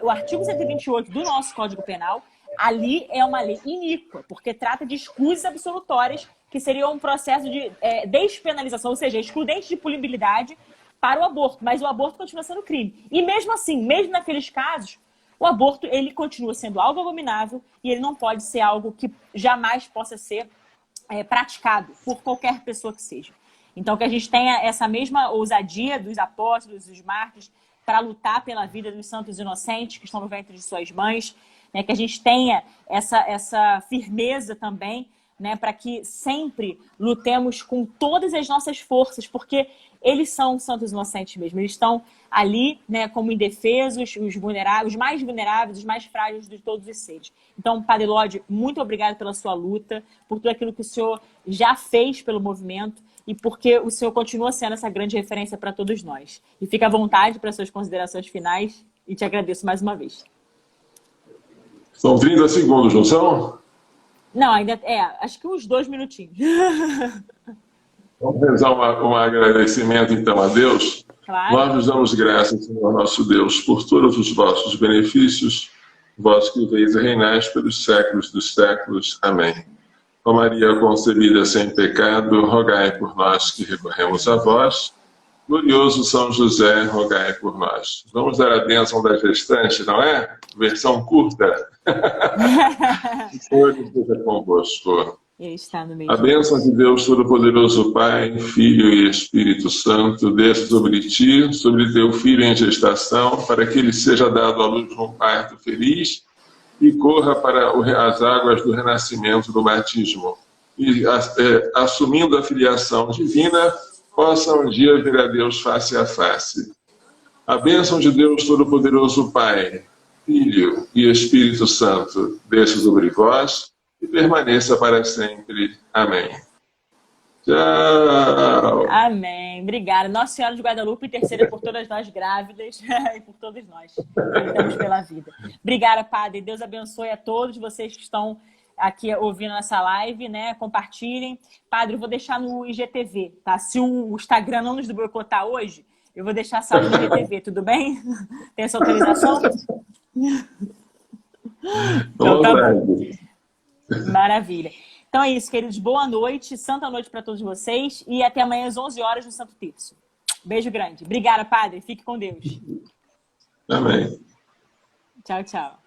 O artigo 128 do nosso Código Penal ali é uma lei iníqua, porque trata de escusas absolutórias, que seria um processo de despenalização, ou seja, excludente de punibilidade para o aborto, mas o aborto continua sendo crime. E mesmo assim, mesmo naqueles casos, o aborto ele continua sendo algo abominável e ele não pode ser algo que jamais possa ser praticado por qualquer pessoa que seja. Então, que a gente tenha essa mesma ousadia dos apóstolos, dos mártires, para lutar pela vida dos santos inocentes que estão no ventre de suas mães, né? Que a gente tenha essa firmeza também, né? Para que sempre lutemos com todas as nossas forças, porque eles são santos inocentes mesmo. Eles estão ali, né, como indefesos, os vulneráveis, os mais vulneráveis, os mais frágeis de todos os seres. Então, Padre Lodi, muito obrigado pela sua luta, por tudo aquilo que o senhor já fez pelo movimento e porque o senhor continua sendo essa grande referência para todos nós. E fica à vontade para suas considerações finais e te agradeço mais uma vez. São 30 segundos, não são? Não, ainda acho que uns 2 minutinhos. Vamos rezar um agradecimento, então, a Deus. Claro. Nós nos damos graças, Senhor nosso Deus, por todos os vossos benefícios, vós que veis e reinais pelos séculos dos séculos. Amém. Ó Maria concebida sem pecado, rogai por nós que recorremos a vós. Glorioso São José, rogai por nós. Vamos dar a bênção da gestante, não é? Versão curta. O Senhor esteja convosco. Ele está no meio. A bênção de Deus Todo-Poderoso, Pai, Filho e Espírito Santo, desça sobre ti, sobre teu filho em gestação, para que ele seja dado à luz num parto feliz e corra para as águas do renascimento do batismo. E, assumindo a filiação divina, possa um dia vir a Deus face a face. A bênção de Deus Todo-Poderoso, Pai, Filho e Espírito Santo, desça sobre vós e permaneça para sempre. Amém. Tchau. Amém. Obrigada. Nossa Senhora de Guadalupe, interceda por todas nós grávidas e por todos nós que lutamos pela vida. Obrigada, Padre. Deus abençoe a todos vocês que estão aqui ouvindo essa live, né? Compartilhem. Padre, eu vou deixar no IGTV, tá? Se o Instagram não nos boicotar hoje, eu vou deixar salvo no IGTV, tudo bem? Tem essa autorização? Então tá bom. Maravilha. Então é isso, queridos. Boa noite, santa noite para todos vocês e até amanhã às 11 horas no Santo Terço. Beijo grande. Obrigada, Padre. Fique com Deus. Amém. Tchau, tchau.